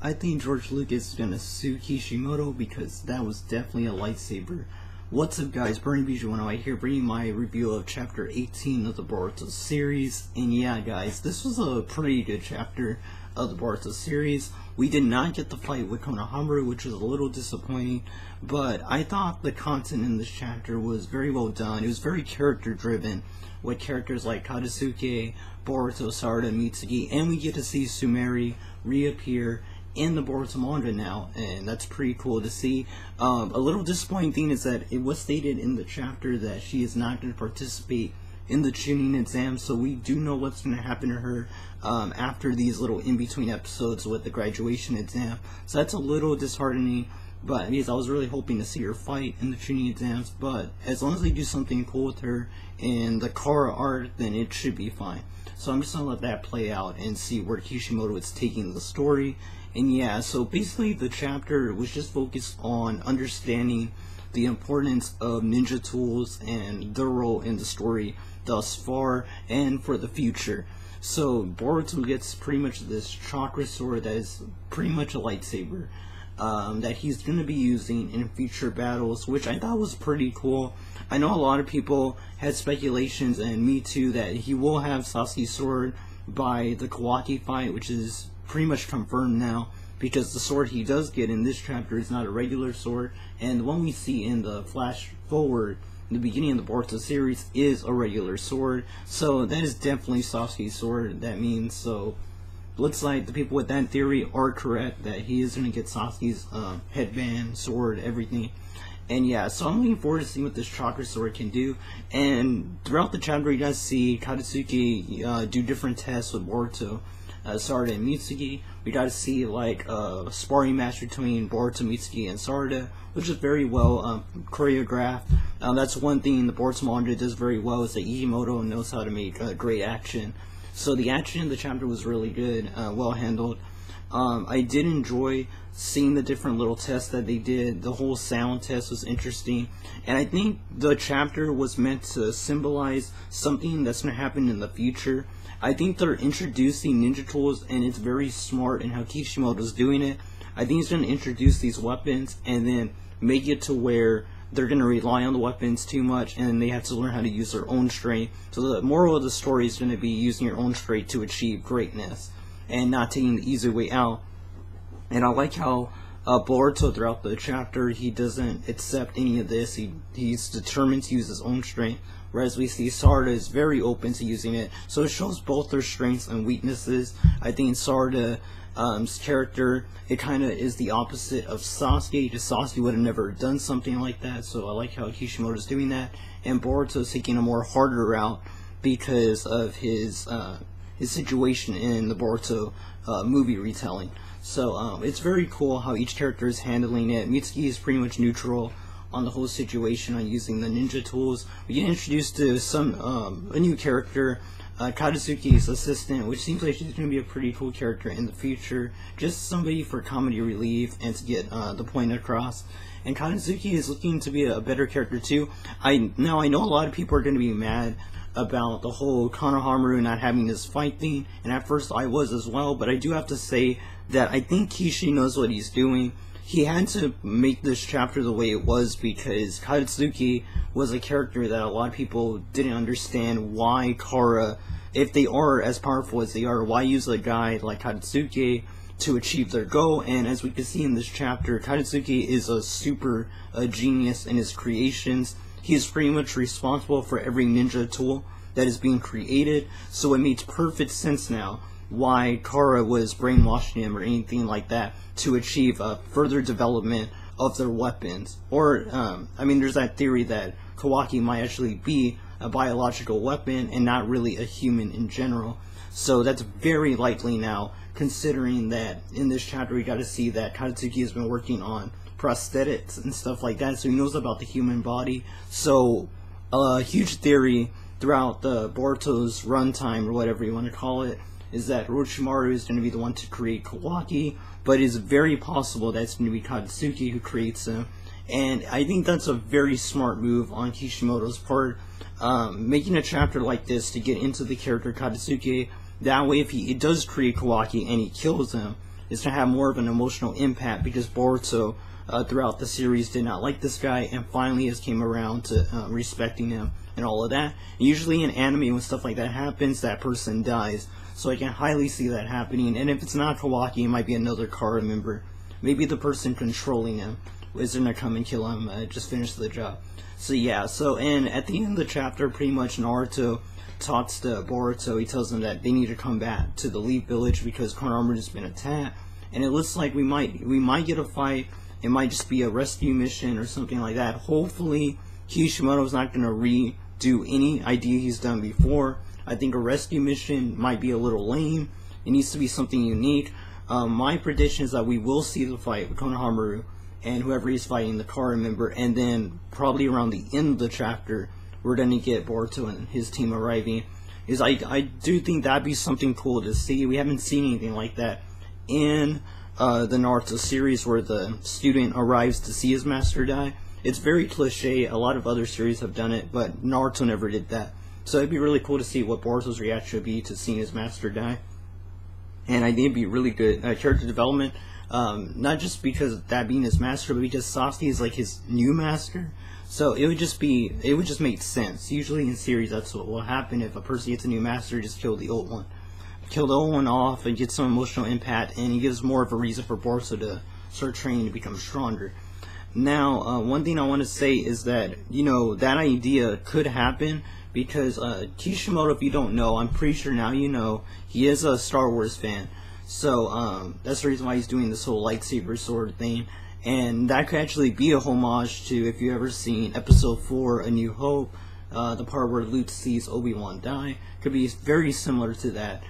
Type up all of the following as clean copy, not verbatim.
I think George Lucas is gonna sue Kishimoto because that was definitely a lightsaber. What's up guys, Burning Bijou right here bringing my review of chapter 18 of the Boruto series. And yeah guys, this was a pretty good chapter of the Boruto series. We did not get the fight with Konohamaru, which was a little disappointing, but I thought the content in this chapter was very well done. It was very character driven, with characters like Katsuki, Boruto, Sarada, Mitsuki, and we get to see Sumeri reappear in the Boruto manga now, and that's pretty cool to see. A little disappointing thing is that it was stated in the chapter that she is not going to participate in the Chunin exam, so we do know what's going to happen to her after these little in-between episodes with the graduation exam. So that's a little disheartening, but because I was really hoping to see her fight in the Chunin exams, but as long as they do something cool with her in the Kara art, then it should be fine. So I'm just going to let that play out and see where Kishimoto is taking the story. And yeah, so basically the chapter was just focused on understanding the importance of ninja tools and their role in the story thus far and for the future. So Boruto gets pretty much this chakra sword that is pretty much a lightsaber that he's going to be using in future battles, which I thought was pretty cool. I know a lot of people had speculations, and me too, that he will have Sasuke's sword by the Kawaki fight, which is pretty much confirmed now, because the sword he does get in this chapter is not a regular sword, and the one we see in the flash forward in the beginning of the Boruto series is a regular sword. So that is definitely Sasuke's sword. That means, so looks like the people with that theory are correct, that he is going to get Sasuke's headband, sword, everything. And yeah, so I'm looking forward to seeing what this chakra sword can do. And throughout the chapter, you guys see Katsuki do different tests with Boruto, Sarada, and Mitsuki. We got to see like a sparring match between Boruto, Mitsuki, and Sarada, which is very well choreographed. That's one thing the Boruto manga does very well, is that Kishimoto knows how to make great action. So the action in the chapter was really good, well handled. I did enjoy seeing the different little tests that they did. The whole sound test was interesting, and I think the chapter was meant to symbolize something that's going to happen in the future. I think they're introducing ninja tools, and it's very smart in how Kishimoto's doing it. I think he's going to introduce these weapons and then make it to where they're going to rely on the weapons too much, and then they have to learn how to use their own strength. So the moral of the story is going to be using your own strength to achieve greatness and not taking the easy way out. And I like how Boruto throughout the chapter, he doesn't accept any of this. He's determined to use his own strength, whereas we see Sarada is very open to using it. So it shows both their strengths and weaknesses. I think Sarada's character, it kind of is the opposite of Sasuke, because Sasuke would have never done something like that. So I like how Kishimoto's doing that. And Boruto's taking a more harder route because of his situation in the Boruto movie retelling. So it's very cool how each character is handling it. Mitsuki is pretty much neutral on the whole situation on using the ninja tools. We get introduced to a new character, Katsuki's assistant, which seems like she's going to be a pretty cool character in the future. Just somebody for comedy relief and to get the point across. And Katsuki is looking to be a better character too. I know a lot of people are going to be mad about the whole Konohamaru not having this fight thing, and at first I was as well, but I do have to say that I think Kishi knows what he's doing. He had to make this chapter the way it was because Katsuki was a character that a lot of people didn't understand why Kara, if they are as powerful as they are, why use a guy like Katsuki to achieve their goal. And as we can see in this chapter, Katsuki is a super genius in his creations. He is pretty much responsible for every ninja tool that is being created, so it makes perfect sense now why Kara was brainwashing him or anything like that to achieve further development of their weapons. Or, there's that theory that Kawaki might actually be a biological weapon and not really a human in general. So that's very likely now, considering that in this chapter we got to see that Katsuki has been working on prosthetics and stuff like that, so he knows about the human body. So a huge theory throughout the Boruto's runtime, or whatever you want to call it, is that Orochimaru is going to be the one to create Kawaki, but it's very possible that it's going to be Katsuki who creates him. And I think that's a very smart move on Kishimoto's part, making a chapter like this to get into the character Katsuki. That way, if he does create Kawaki and he kills him, is to have more of an emotional impact, because Boruto throughout the series did not like this guy, and finally has came around to respecting him and all of that. And usually in anime, when stuff like that happens, that person dies. So I can highly see that happening. And if it's not Kawaki, it might be another Kara member. Maybe the person controlling him is gonna come and kill him, just finish the job. So yeah, and at the end of the chapter, pretty much Naruto talks to Boruto. He tells him that they need to come back to the Leaf Village because Konohamaru has been attacked, and it looks like we might get a fight. It might just be a rescue mission or something like that. Hopefully, Kishimoto's not gonna redo any idea he's done before. I think a rescue mission might be a little lame. It needs to be something unique. My prediction is that we will see the fight with Konohamaru and whoever he's fighting, the Kara member, and then probably around the end of the chapter, we're going to get Boruto and his team arriving. I do think that'd be something cool to see. We haven't seen anything like that in the Naruto series, where the student arrives to see his master die. It's very cliche. A lot of other series have done it, but Naruto never did that. So it'd be really cool to see what Boruto's reaction would be to seeing his master die. And I think it'd be really good character development. Not just because of that being his master, but because Sasuke is like his new master. So it would just make sense. Usually in series, that's what will happen. If a person gets a new master, just kill the old one. Kill the old one off and get some emotional impact, and it gives more of a reason for Boruto to start training to become stronger. Now, one thing I want to say is that, that idea could happen because Kishimoto, if you don't know, I'm pretty sure now you know, he is a Star Wars fan. So that's the reason why he's doing this whole lightsaber sword thing. And that could actually be a homage to, if you've ever seen Episode 4, A New Hope, the part where Luke sees Obi-Wan die. Could be very similar to that,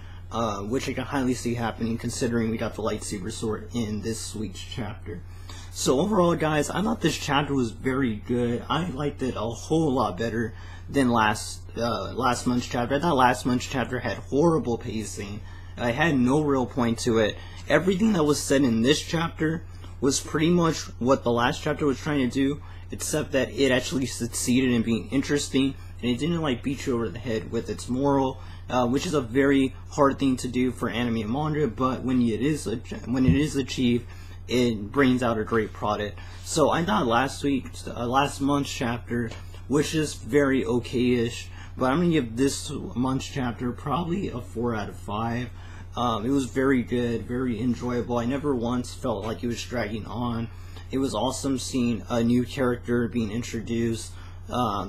which I can highly see happening considering we got the lightsaber sword in this week's chapter. So overall, guys, I thought this chapter was very good. I liked it a whole lot better than last month's chapter. I thought last month's chapter had horrible pacing. I had no real point to it. Everything that was said in this chapter was pretty much what the last chapter was trying to do, except that it actually succeeded in being interesting, and it didn't beat you over the head with its moral, which is a very hard thing to do for anime and manga, but when it is achieved, it brings out a great product. So I thought last month's chapter was just very okay-ish, but I'm going to give this month's chapter probably a 4 out of 5. It was very good, very enjoyable. I never once felt like it was dragging on. It was awesome seeing a new character being introduced.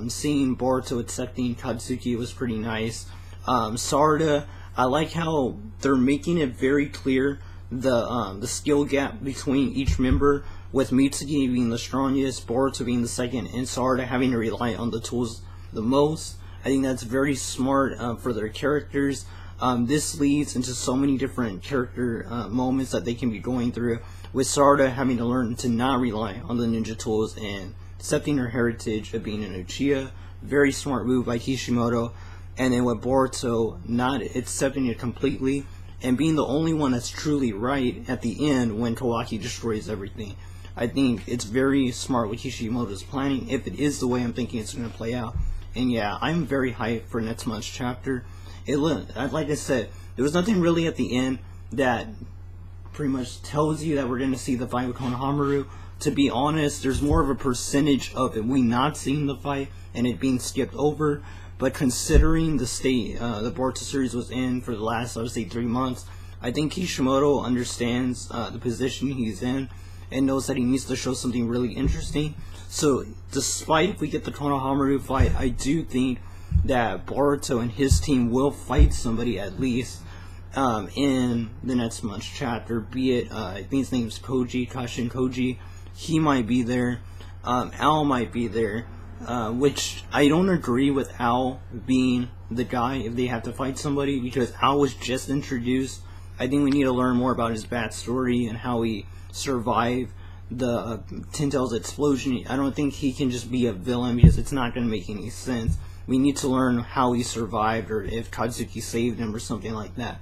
Seeing Boruto accepting Katsuki was pretty nice. Sarada, I like how they're making it very clear the skill gap between each member, with Mitsuki being the strongest, Boruto being the second, and Sarada having to rely on the tools the most. I think that's very smart for their characters. This leads into so many different character moments that they can be going through, with Sarada having to learn to not rely on the ninja tools and accepting her heritage of being an Uchiha. Very smart move by Kishimoto. And then with Boruto not accepting it completely and being the only one that's truly right at the end when Kawaki destroys everything. I think it's very smart what Kishimoto's planning, if it is the way I'm thinking it's going to play out. And yeah, I'm very hyped for next month's chapter. Like I said, there was nothing really at the end that pretty much tells you that we're going to see the fight with Konohamaru. To be honest, there's more of a percentage of it we not seeing the fight and it being skipped over. But considering the state the Boruto series was in for the last, I would say, 3 months, I think Kishimoto understands the position he's in and knows that he needs to show something really interesting. So, despite if we get the Konohamaru fight, I do think that Boruto and his team will fight somebody at least in the next month's chapter. Be it, I think his name's Kashin Koji. He might be there. Al might be there. Which I don't agree with Al being the guy if they have to fight somebody, because Al was just introduced. I think we need to learn more about his backstory and how he survived the Tintel's explosion. I don't think he can just be a villain, because it's not going to make any sense. We need to learn how he survived, or if Katsuki saved him or something like that.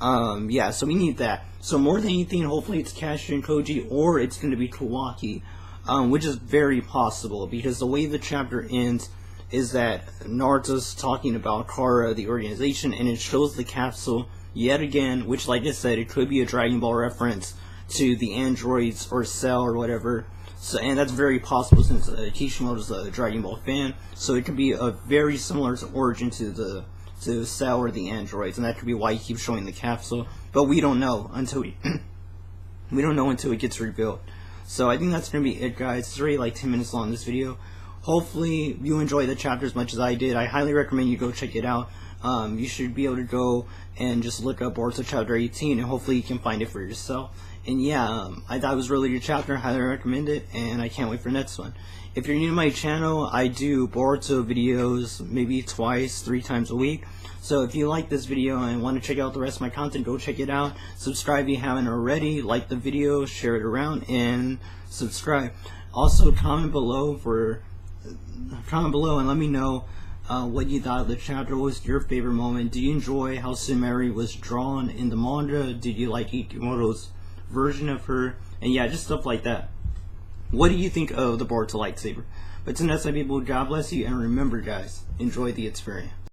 Yeah, so we need that. So more than anything, hopefully it's Kashin Koji, or it's going to be Kawaki. Which is very possible, because the way the chapter ends is that Naruto's talking about Kara, the organization, and it shows the capsule yet again, which, like I said, it could be a Dragon Ball reference to the androids or Cell or whatever. So, and that's very possible since Kishimoto's a Dragon Ball fan. So it could be a very similar origin to Cell or the androids, and that could be why he keeps showing the capsule. But we don't know until we don't know until it gets revealed. So I think that's gonna be it, guys. It's already like 10 minutes long, this video. Hopefully you enjoy the chapter as much as I did. I highly recommend you go check it out. You should be able to go and just look up Boruto chapter 18, and hopefully you can find it for yourself. And yeah, I thought it was a really good chapter. I highly recommend it, and I can't wait for the next one. If you're new to my channel, I do Boruto videos maybe twice, 3 times a week. So if you like this video and want to check out the rest of my content, go check it out. Subscribe if you haven't already. Like the video, share it around, and subscribe. Also, comment below and let me know what you thought of the chapter. What was your favorite moment? Did you enjoy how Sumeri was drawn in the manga? Did you like Kishimoto's version of her? And yeah, just stuff like that. What do you think of the Boruto lightsaber? But to next time, people, God bless you, and remember, guys, enjoy the experience.